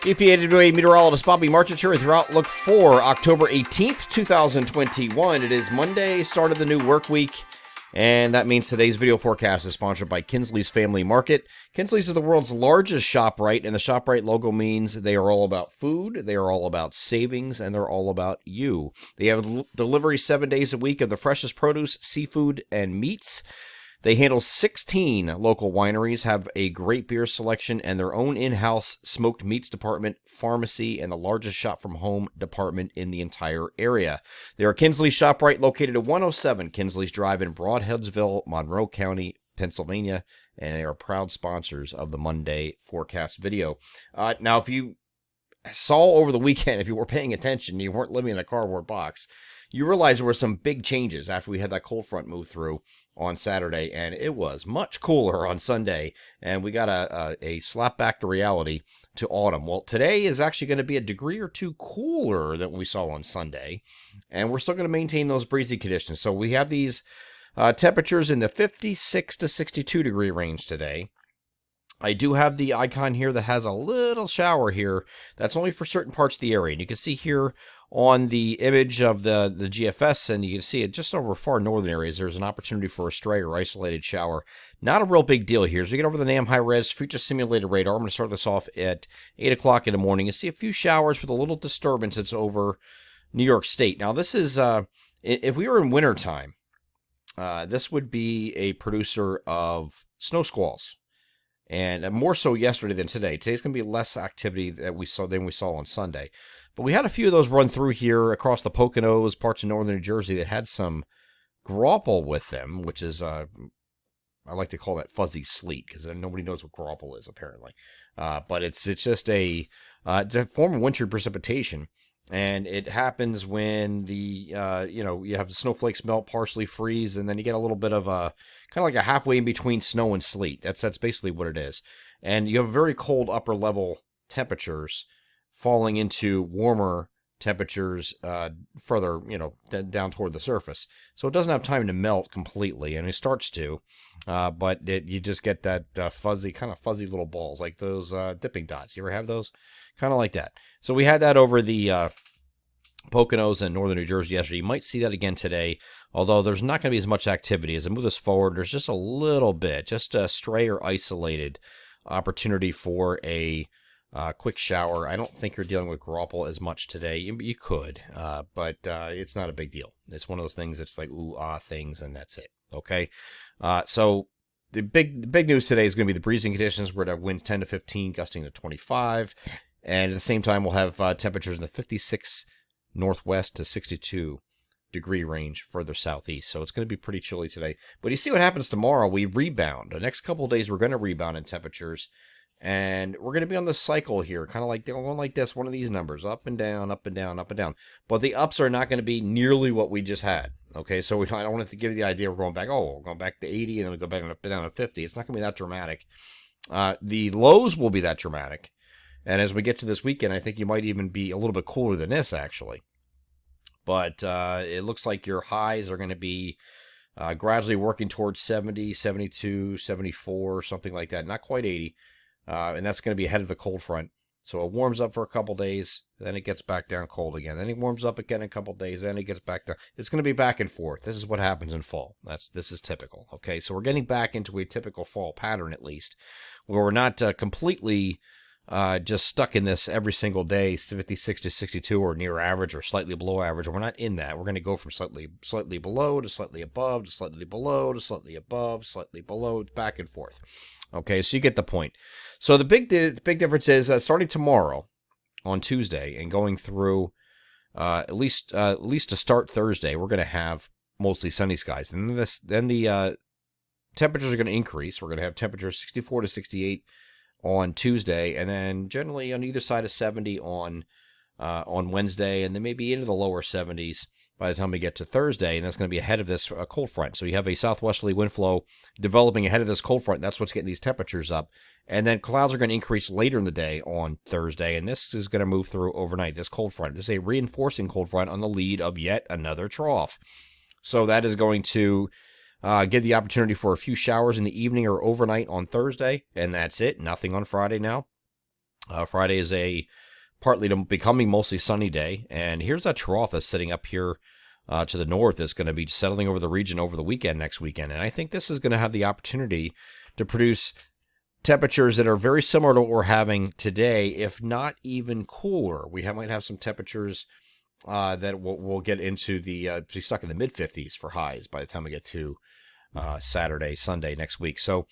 EPAWA meteorologist Bobby Marchich here with your outlook for October 18th, 2021. It is Monday, start of the new work week, and that means today's video forecast is sponsored by Kinsley's Family Market. Kinsley's is the world's largest ShopRite, and the ShopRite logo means they are all about food, they are all about savings, and they're all about you. They have delivery 7 days a week of the freshest produce, seafood, and meats. They handle 16 local wineries, have a great beer selection, and their own in-house smoked meats department, pharmacy, and the largest shop-from-home department in the entire area. They are Kinsley's ShopRite, located at 107 Kinsley's Drive in Broadheadsville, Monroe County, Pennsylvania, and they are proud sponsors of the Monday forecast video. Now, if you saw over the weekend, if you were paying attention, you weren't living in a cardboard box, you realize there were some big changes after we had that cold front move through on Saturday, and it was much cooler on Sunday, and we got a slap back to reality to autumn. Well, today is actually going to be a degree or two cooler than we saw on Sunday, and we're still going to maintain those breezy conditions. So we have these temperatures in the 56 to 62 degree range today. I do have the icon here that has a little shower here. That's only for certain parts of the area, and you can see here on the image of the GFS, and you can see it just over far northern areas, there's an opportunity for a stray or isolated shower. Not a real big deal here. As we get over the NAM high-res future simulated radar, I'm going to start this off at 8 o'clock in the morning. You see a few showers with a little disturbance that's over New York State. Now, this is, if we were in wintertime, this would be a producer of snow squalls. And more so yesterday than today. Today's going to be less activity than we saw on Sunday. But we had a few of those run through here across the Poconos, parts of northern New Jersey that had some graupel with them, which is, I like to call that fuzzy sleet, because nobody knows what graupel is, apparently. But it's just it's a form of winter precipitation. And it happens when you have the snowflakes melt, partially freeze, and then you get a little bit of a, kind of like a halfway in between snow and sleet. That's basically what it is. And you have very cold upper level temperatures falling into warmer temperatures further, down toward the surface. So it doesn't have time to melt completely, and it starts to, but you just get that fuzzy little balls, like those dipping dots. You ever have those? Kind of like that. So we had that over the Poconos and northern New Jersey yesterday. You might see that again today, although there's not going to be as much activity. As I move this forward, there's just a little bit, just a stray or isolated opportunity for a quick shower. I don't think you're dealing with graupel as much today. You could, but it's not a big deal. It's one of those things that's like things, and that's it. Okay, so the big news today is going to be the breezing conditions. We're going to wind 10 to 15, gusting to 25, and at the same time we'll have temperatures in the 56 northwest to 62 degree range further southeast. So it's going to be pretty chilly today. But you see what happens tomorrow. We rebound. The next couple of days we're going to rebound in temperatures. And we're going to be on the cycle here, kind of like going like this, one of these numbers, up and down, up and down, up and down. But the ups are not going to be nearly what we just had. Okay, so I don't want to give you the idea we're going back to 80 and then we go back up and down to 50. It's not going to be that dramatic. The lows will be that dramatic. And as we get to this weekend, I think you might even be a little bit cooler than this, actually. But it looks like your highs are going to be gradually working towards 70, 72, 74, something like that. Not quite 80. And that's going to be ahead of the cold front. So it warms up for a couple days, then it gets back down cold again. Then it warms up again in a couple days, then it gets back down. It's going to be back and forth. This is what happens in fall. This is typical. Okay, so we're getting back into a typical fall pattern, at least, where we're not completely just stuck in this every single day, 56 to 62 or near average or slightly below average. We're not in that. We're going to go from slightly below to slightly above to slightly below to slightly above, slightly below, back and forth. Okay, so you get the point. So the big difference is starting tomorrow on Tuesday and going through at least to start Thursday, we're going to have mostly sunny skies. And then the temperatures are going to increase. We're going to have temperatures 64 to 68 on Tuesday, and then generally on either side of 70 on Wednesday, and then maybe into the lower 70s by the time we get to Thursday, and that's going to be ahead of this cold front. So you have a southwesterly wind flow developing ahead of this cold front, and that's what's getting these temperatures up. And then clouds are going to increase later in the day on Thursday, and this is going to move through overnight, this cold front. This is a reinforcing cold front on the lead of yet another trough. So that is going to give the opportunity for a few showers in the evening or overnight on Thursday, and that's it. Nothing on Friday now. Friday is a partly to becoming mostly sunny day. And here's that trough that's sitting up here to the north. Is going to be settling over the region over the weekend, next weekend. And I think this is going to have the opportunity to produce temperatures that are very similar to what we're having today, if not even cooler. Might have some temperatures that we'll get into be stuck in the mid 50s for highs by the time we get to Saturday, Sunday next week. So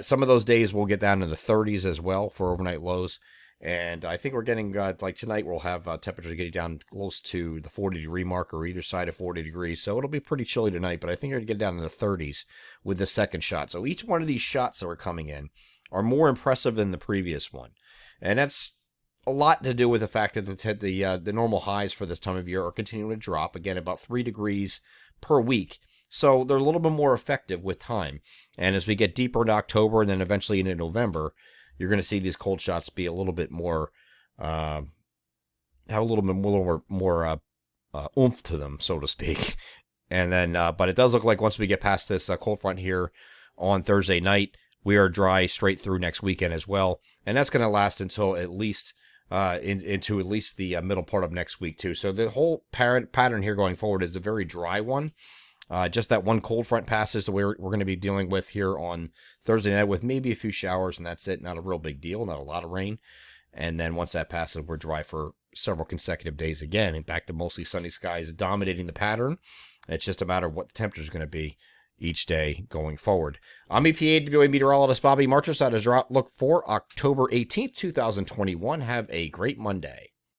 some of those days we'll get down to the 30s as well for overnight lows. And I think we're getting, like tonight, we'll have temperatures getting down close to the 40-degree mark or either side of 40 degrees. So it'll be pretty chilly tonight, but I think we're going to get down in the 30s with the second shot. So each one of these shots that are coming in are more impressive than the previous one. And that's a lot to do with the fact that the normal highs for this time of year are continuing to drop, again, about 3 degrees per week. So they're a little bit more effective with time. And as we get deeper into October and then eventually into November, you're going to see these cold shots be a little bit more, have a little bit more oomph to them, so to speak. And then, but it does look like once we get past this cold front here on Thursday night, we are dry straight through next weekend as well. And that's going to last until at least, into at least the middle part of next week too. So the whole pattern here going forward is a very dry one. Just that one cold front passes that we're going to be dealing with here on Thursday night with maybe a few showers, and that's it. Not a real big deal, not a lot of rain. And then once that passes, we're dry for several consecutive days again, and back to mostly sunny skies dominating the pattern. It's just a matter of what the temperature is going to be each day going forward. I'm EPA meteorologist Bobby Marchus. That is your outlook for October 18th, 2021. Have a great Monday.